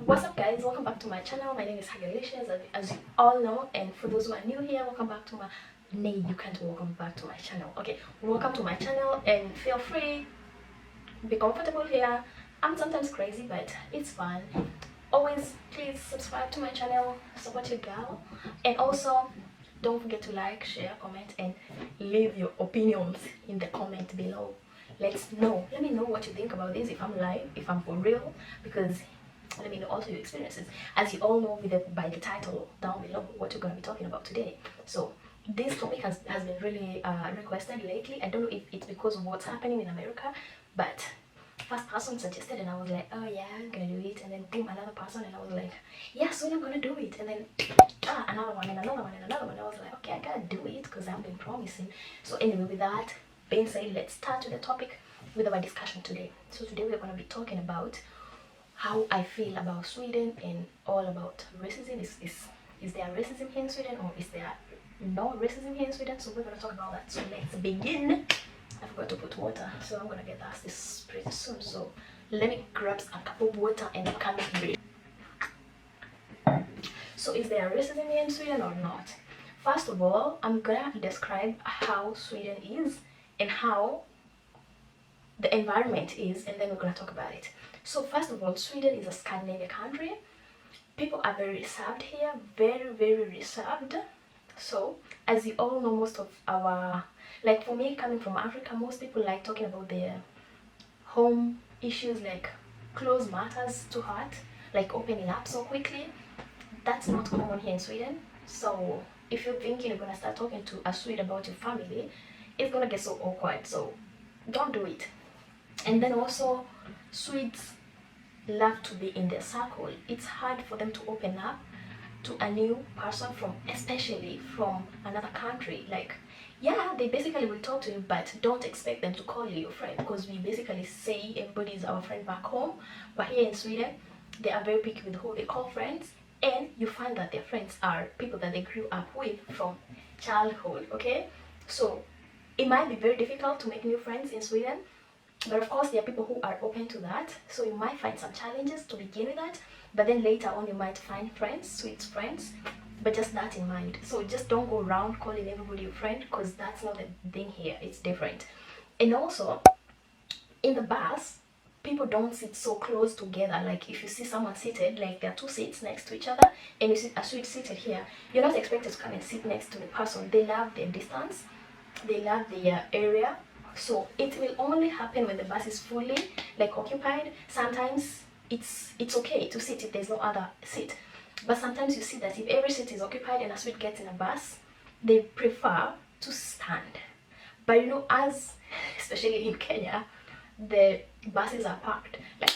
What's up guys, welcome back to my channel. My name is Hagalicious, as you all know, and for those who are new here, welcome back to my you can't welcome back to my channel. Okay, welcome to my channel and feel free, be comfortable here. I'm sometimes crazy, but it's fun. Always please subscribe to my channel, support your girl, and also don't forget to like, share, comment, and leave your opinions in the comment below. Let me know what you think about this, if I'm live, if I'm for real, because let me know also your experiences. As you all know by the title down below what we're going to be talking about today. So this topic has been really requested lately. I don't know if it's because of what's happening in America, but first person suggested and I was like, oh yeah, I'm gonna do it, and then boom, another person, and I was like, yeah, soon I'm gonna do it, and then another one and another one and another one. I was like, okay, I gotta do it because I've been promising. So anyway, with that being said, let's start with the topic with our discussion today. So today we're going to be talking about how I feel about Sweden and all about racism. Is there racism here in Sweden, or is there no racism here in Sweden? So we're going to talk about that. So let's begin. I forgot to put water, so I'm going to get asked this pretty soon. So let me grab a cup of water and come ready. So is there racism here in Sweden or not? First of all, I'm going to describe how Sweden is and how the environment is, and then we're going to talk about it. So first of all, Sweden is a Scandinavian country. People are very reserved here, very reserved. So as you all know, most of our, like for me coming from Africa, most people like talking about their home issues, like close matters to heart, like opening up so quickly. That's not common here in Sweden. So if you're thinking you're gonna start talking to a Swede about your family, it's gonna get so awkward, so don't do it. And then also, Swedes love to be in their circle. It's hard for them to open up to a new person, especially from another country. Like, yeah, they basically will talk to you, but don't expect them to call you your friend, because we basically say everybody is our friend back home. But here in Sweden, they are very picky with who they call friends, and you find that their friends are people that they grew up with from childhood. Okay, so it might be very difficult to make new friends in Sweden, but of course there are people who are open to that. So you might find some challenges to begin with that, but then later on you might find friends, sweet friends. But just that in mind. So just don't go around calling everybody your friend, because that's not the thing here. It's different. And also in the bus, people don't sit so close together. Like if you see someone seated, like there are two seats next to each other, and you see a Swede seated here, you're not expected to come and sit next to the person. They love their distance, they love their area. So it will only happen when the bus is fully like occupied. Sometimes it's okay to sit if there's no other seat, but sometimes you see that if every seat is occupied and a Swede gets in a bus, they prefer to stand. But you know, as especially in Kenya, the buses are packed, like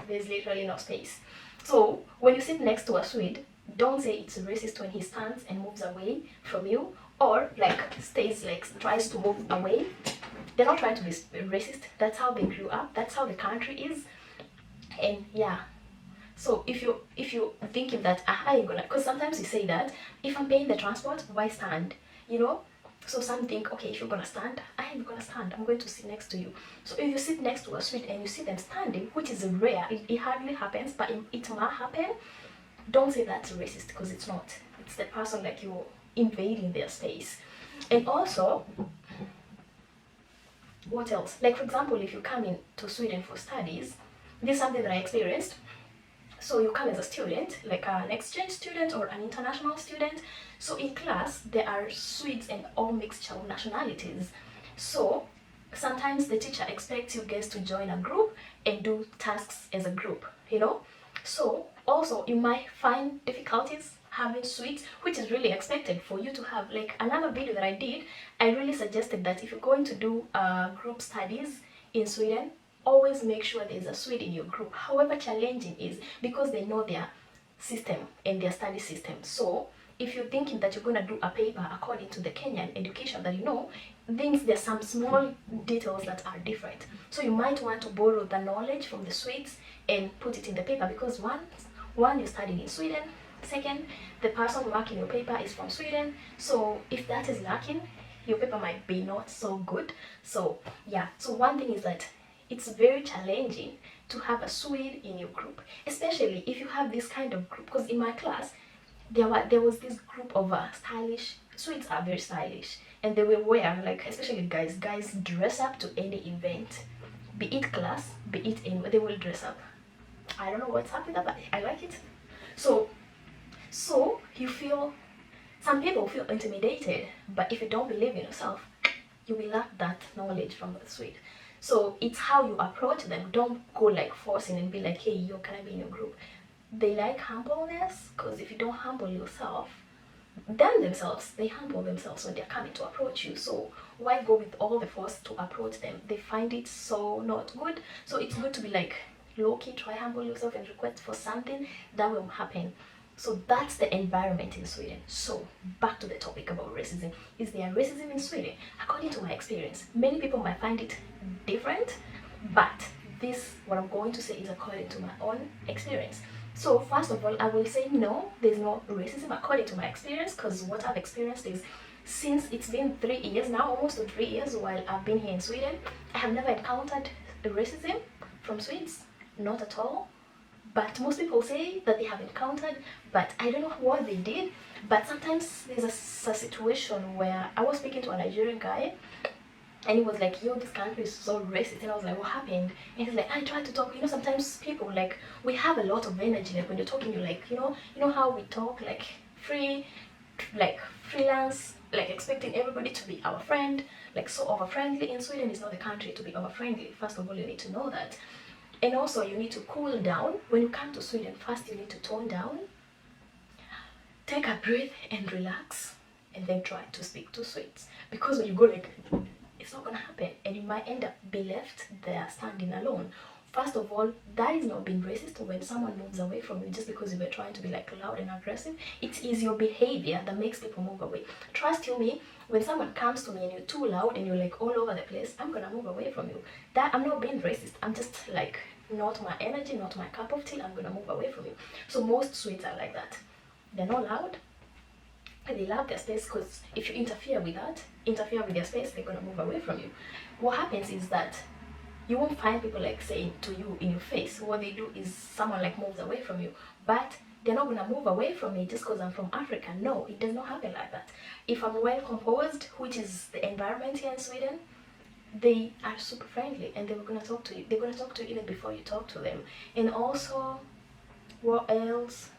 there's literally no space. So when you sit next to a Swede, don't say it's racist when he stands and moves away from you, or like stays, like tries to move away. They're not trying to be racist. That's how they grew up, that's how the country is. And yeah, so if you're thinking that you're gonna, because sometimes you say that if I'm paying the transport, why stand, you know? So some think, okay, if you're gonna stand, I'm gonna stand, I'm going to sit next to you. So if you sit next to a Swede and you see them standing, which is rare, it hardly happens, but it might happen, don't say that's racist, because it's not. It's the person, like you're invading their space. And also, what else? Like for example, if you come into Sweden for studies, this is something that I experienced. So you come as a student, like an exchange student or an international student. So in class, there are Swedes and all mixture of nationalities. So sometimes the teacher expects you guys to join a group and do tasks as a group, you know? So also you might find difficulties having Swedes, which is really expected for you to have. Like another video that I did, I really suggested that if you're going to do group studies in Sweden, always make sure there's a Swede in your group, however challenging it is, because they know their system and their study system. So if you're thinking that you're going to do a paper according to the Kenyan education that you know, there's some small details that are different. So you might want to borrow the knowledge from the Swedes and put it in the paper, because one you're studying in Sweden, second, the person marking your paper is from Sweden. So if that is lacking, your paper might be not so good. So yeah, so one thing is that it's very challenging to have a Swede in your group, especially if you have this kind of group. Because in my class, there was this group of stylish Swedes are very stylish, and they will wear, like, especially guys dress up to any event, be it class, be it anywhere, they will dress up. I don't know what's up with that, but I like it. So you feel, some people feel intimidated, but if you don't believe in yourself, you will lack that knowledge from the Swede. So it's how you approach them. Don't go like forcing and be like, hey, yo, can I be in your group? They like humbleness, because if you don't humble yourself, they humble themselves when they're coming to approach you. So why go with all the force to approach them? They find it so not good. So it's good to be like low-key, try humble yourself and request for something that will happen. So that's the environment in Sweden. So back to the topic about racism. Is there racism in Sweden? According to my experience, many people might find it different, but this, what I'm going to say, is according to my own experience. So first of all, I will say no, there's no racism according to my experience, because what I've experienced is, since it's been 3 years now, almost 3 years while I've been here in Sweden, I have never encountered racism from Swedes, not at all. But most people say that they have encountered, but I don't know what they did. But sometimes there's a situation where I was speaking to a Nigerian guy, and he was like, yo, this country is so racist. And I was like, what happened? And he's like, I tried to talk. You know, sometimes people, like, we have a lot of energy. Like, when you're talking, you're like, you know how we talk, like, freelance, like, expecting everybody to be our friend, like, so over-friendly. In Sweden, it's not the country to be over-friendly. First of all, you need to know that. And also, you need to cool down. When you come to Sweden, first you need to tone down, take a breath and relax, and then try to speak to Swedes. Because when you go like, it's not gonna happen, and you might end up be left there standing alone. First of all, that is not being racist when someone moves away from you just because you were trying to be like loud and aggressive. It is your behavior that makes people move away. Trust you me, when someone comes to me and you're too loud and you're like all over the place, I'm gonna move away from you. That, I'm not being racist, I'm just like, not my energy, not my cup of tea, I'm gonna move away from you. So most Swedes are like that. They're not loud, they love their space, because if you interfere with their space, they're gonna move away from you. What happens is that you won't find people like saying to you in your face. What they do is someone like moves away from you, but they're not gonna move away from me just because I'm from Africa. No, it does not happen like that. If I'm well composed, which is the environment here in Sweden, they are super friendly and they're gonna talk to you. They're gonna talk to you even before you talk to them. And also, what else?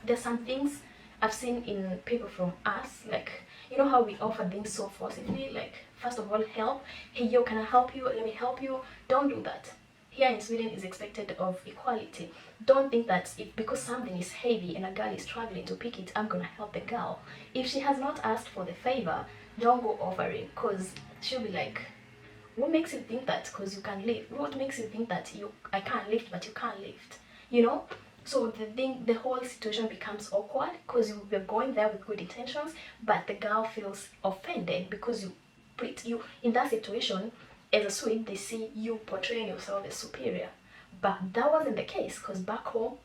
There's some things I've seen in people from us, like, you know how we offer things so forcibly, like, first of all, help. Hey, yo, can I help you? Let me help you. Don't do that. Here in Sweden is expected of equality. Don't think that if because something is heavy and a girl is struggling to pick it, I'm gonna help the girl. If she has not asked for the favor, don't go offering, because she'll be like, what makes you think that because you can lift? What makes you think that I can't lift but you can't lift? You know? So the whole situation becomes awkward, because you're going there with good intentions, but the girl feels offended because you in that situation, as a Swede, they see you portraying yourself as superior. But that wasn't the case, because back home,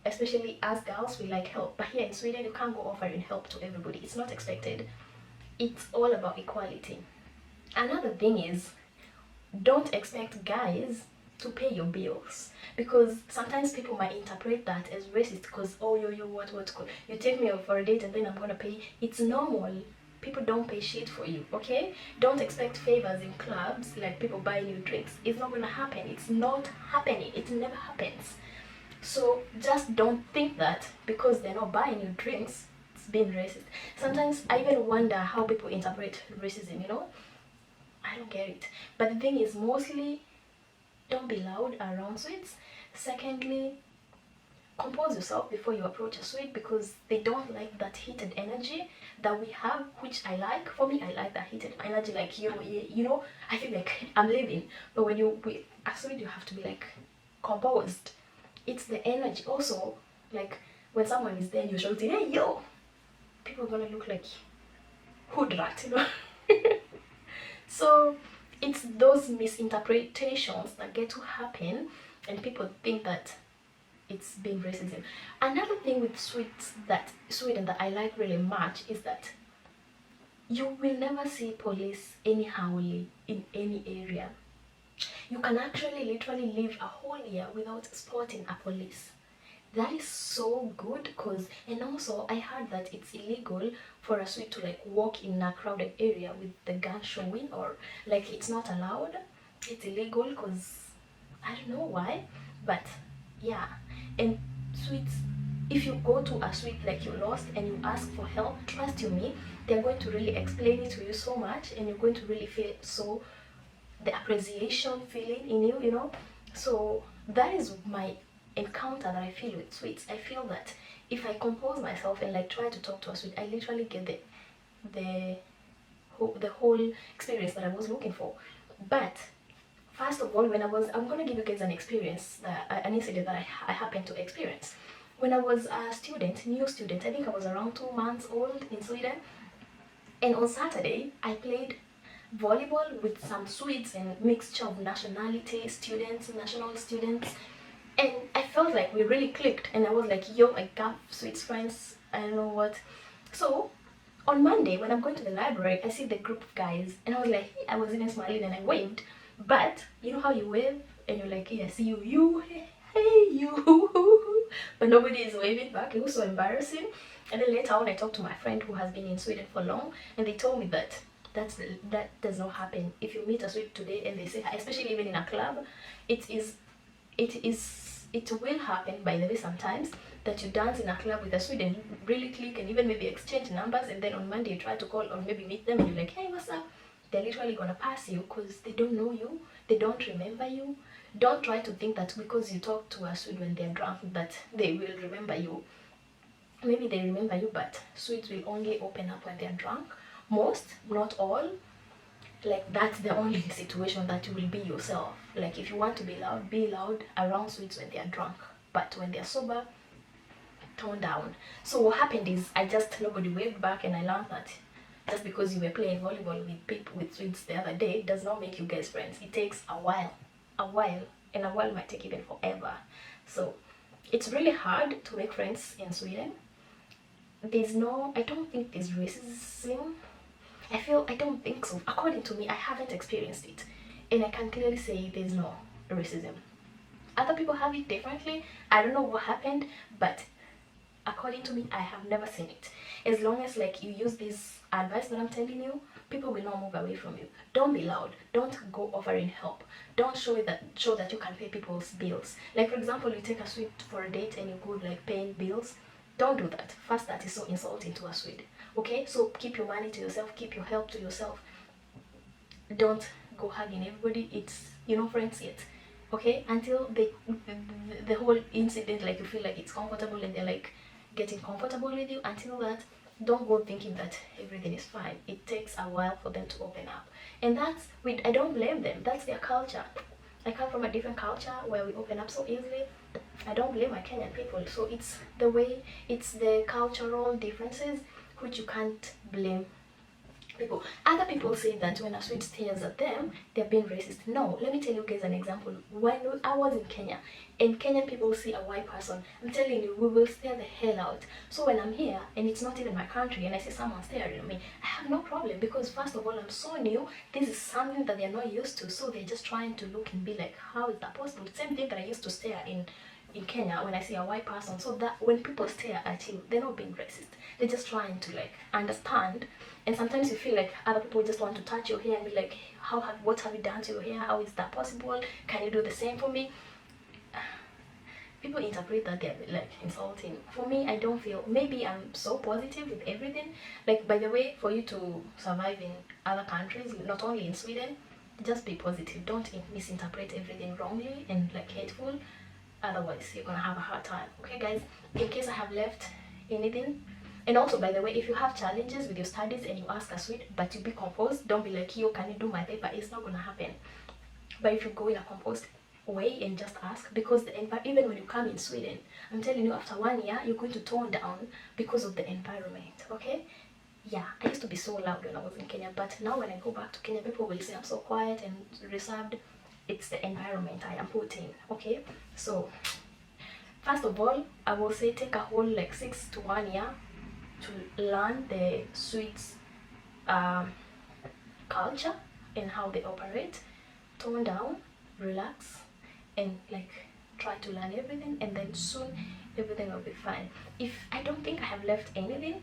especially as girls, we like help. But here in Sweden, you can't go offering help to everybody. It's not expected. It's all about equality. Another thing is, don't expect guys to pay your bills, because sometimes people might interpret that as racist, because oh yo what you take me out for a date and then I'm gonna pay. It's normal. People don't pay shit for you, okay? Don't expect favors in clubs, like people buying you drinks. It's not gonna happen. It's not happening. It never happens. So just don't think that because they're not buying you drinks, it's being racist. Sometimes I even wonder how people interpret racism, you know? I don't get it. But the thing is, mostly, don't be loud around Swedes. Secondly, compose yourself before you approach a Swede, because they don't like that heated energy that we have, which I like. For me, I like that heated energy, like, you know, I feel like I'm living. But when you with a Swede, you have to be like composed. It's the energy. Also, like when someone is there and you're shouting, hey yo, people are gonna look like hood rat, you know. So it's those misinterpretations that get to happen, and people think that it's being racism. Another thing with Sweden that I like really much is that you will never see police anyhowly in any area. You can actually literally live a whole year without spotting a police. That is so good. Cause and also I heard that it's illegal for a Swede to like walk in a crowded area with the gun showing, or like it's not allowed. It's illegal because I don't know why, but yeah. And Swedes, if you go to a Swede like you lost and you ask for help, trust you me, they're going to really explain it to you so much, and you're going to really feel so the appreciation feeling in you, you know. So that is my encounter that I feel with Swedes. I feel that if I compose myself and like try to talk to a Swede, I literally get the the whole experience that I was looking for. But first of all, I'm gonna give you guys an experience, an incident that I happened to experience when I was a student, new student. I think I was around 2 months old in Sweden, and on Saturday I played volleyball with some Swedes and mixture of nationality students, national students, and I felt like we really clicked. And I was like, yo, I got Swedes friends. I don't know what. So on Monday, when I'm going to the library, I see the group of guys, and I was like, hey, I was even smiling and I waved. But you know how you wave and you're like, yeah, see you, hey, you, but nobody is waving back. It was so embarrassing. And then later on, I talked to my friend who has been in Sweden for long, and they told me that that does not happen. If you meet a Swede today and they say hi, especially even in a club, it will happen, by the way, sometimes that you dance in a club with a Swede and you really click and even maybe exchange numbers, and then on Monday you try to call or maybe meet them and you're like, hey, what's up? They're literally gonna pass you because they don't know you, they don't remember you. Don't try to think that because you talk to a Swede when they're drunk that they will remember you. Maybe they remember you, but Swedes will only open up when they're drunk. Most, not all. Like that's the only situation that you will be yourself. Like if you want to be loud around Swedes when they're drunk, but when they're sober, tone down. So what happened is nobody waved back, and I learned that just because you were playing volleyball with people with Swedes the other day does not make you guys friends. It takes a while, and a while might take even forever. So it's really hard to make friends in Sweden. I don't think there's racism. I don't think so. According to me, I haven't experienced it, and I can clearly say there's no racism. Other people have it differently. I don't know what happened, but according to me, I have never seen it. As long as like you use this advice that I'm telling you, people will not move away from you. Don't be loud. Don't go offering help. Don't show that you can pay people's bills. Like for example, you take a Swede for a date and you go like paying bills. Don't do that. First, that is so insulting to a Swede. Okay, so keep your money to yourself. Keep your help to yourself. Don't go hugging everybody. It's friends yet. Okay, until the whole incident, like you feel like it's comfortable and they're like getting comfortable with you. Until that, don't go thinking that everything is fine. It takes a while for them to open up, and I don't blame them. That's their culture. I come from a different culture where we open up so easily. I don't blame my Kenyan people. So it's the cultural differences which you can't blame people. Other people say that when a Swede stares at them, they're being racist. No, let me tell you guys an example. When I was in Kenya, and Kenyan people see a white person, I'm telling you, we will stare the hell out. So when I'm here, and it's not even my country, and I see someone staring at me, I have no problem, because first of all, I'm so new. This is something that they're not used to, so they're just trying to look and be like, how is that possible? Same thing that I used to stare in Kenya when I see a white person. So that when people stare at you, they're not being racist. They're just trying to like understand. And sometimes you feel like other people just want to touch your hair and be like, what have you done to your hair? How is that possible? Can you do the same for me? People interpret that they're like insulting. For me, I don't feel, maybe I'm so positive with everything. Like, by the way, for you to survive in other countries, not only in Sweden, just be positive. Don't misinterpret everything wrongly and like hateful. Otherwise, you're gonna have a hard time. Okay, guys, in case I have left anything. And also, by the way, if you have challenges with your studies and you ask a Swede, but you be composed, don't be like, yo, can you do my paper? It's not gonna happen. But if you go in a composed way and just ask, because even when you come in Sweden, I'm telling you, after 1 year, you're going to tone down because of the environment. Okay? Yeah, I used to be so loud when I was in Kenya, but now when I go back to Kenya, people will say I'm so quiet and reserved. It's the environment I am put in. Okay, so first of all, I will say take a whole like 6 to 1 year to learn the Swedes culture and how they operate, tone down, relax, and like try to learn everything, and then soon everything will be fine. If I don't think I have left anything.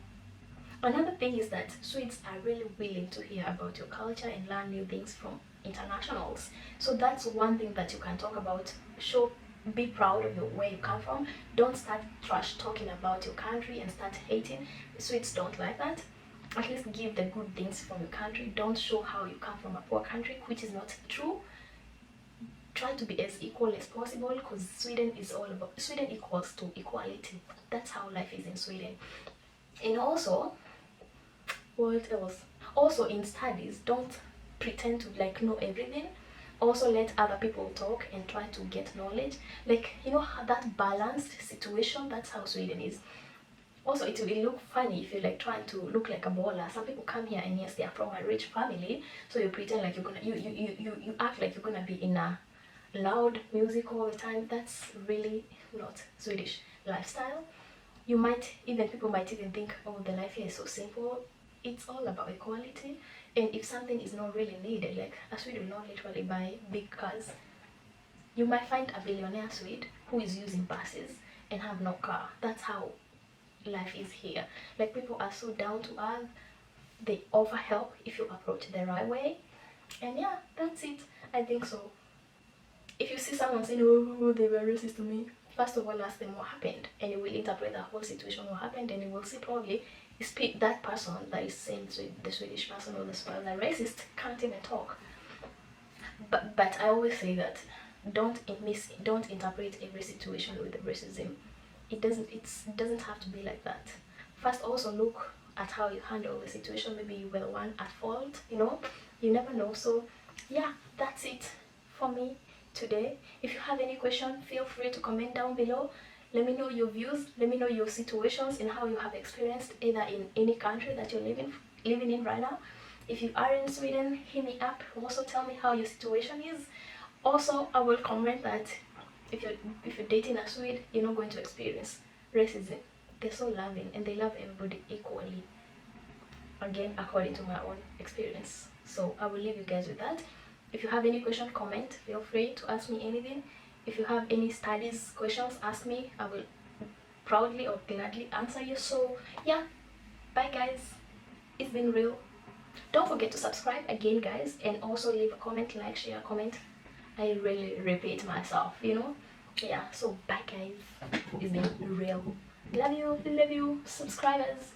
Another thing is that Swedes are really willing to hear about your culture and learn new things from internationals. So that's one thing that you can talk about. Show, be proud of where you come from. Don't start trash talking about your country and start hating. Swedes don't like that. At least give the good things from your country. Don't show how you come from a poor country, which is not true. Try to be as equal as possible, because Sweden equals to equality. That's how life is in Sweden. And also, what else? Also, in studies, don't pretend to like know everything. Also, let other people talk and try to get knowledge. Like, you know, that balanced situation. That's how Sweden is. Also, it will look funny if you're like trying to look like a baller. Some people come here and yes, they are from a rich family, so you pretend like you're gonna you act like you're gonna be in a loud music all the time. That's really not Swedish lifestyle. You might even people might even think, oh, the life here is so simple. It's all about equality, and if something is not really needed, like a Swede will not literally buy big cars. You might find a billionaire Swede who is using buses and have no car. That's how life is here. Like, people are so down to earth. They offer help if you approach the right way. And yeah, that's it. I think so. If you see someone saying, oh, they were racist to me, first of all, ask them what happened, and you will interpret the whole situation, what happened, and you will see probably that person that is saying the Swedish person or the racist can't even talk. But I always say that don't interpret every situation with racism. It doesn't have to be like that. First, also look at how you handle the situation. Maybe you were the one at fault. You never know. So yeah, that's it for me today. If you have any question, feel free to comment down below. Let me know your views. Let me know your situations and how you have experienced either in any country that you're living in right now. If you are in Sweden, hit me up. Also tell me how your situation is. Also, I will comment that if you're dating a Swede, you're not going to experience racism. They're so loving and they love everybody equally. Again, according to my own experience. So I will leave you guys with that. If you have any question, comment. Feel free to ask me anything. If you have any studies questions, ask me. I will proudly or gladly answer you. So yeah, bye guys. It's been real. Don't forget to subscribe again, guys, and also leave a comment, like, share, comment. I really repeat myself, yeah. So bye guys. It's been real. Love you subscribers.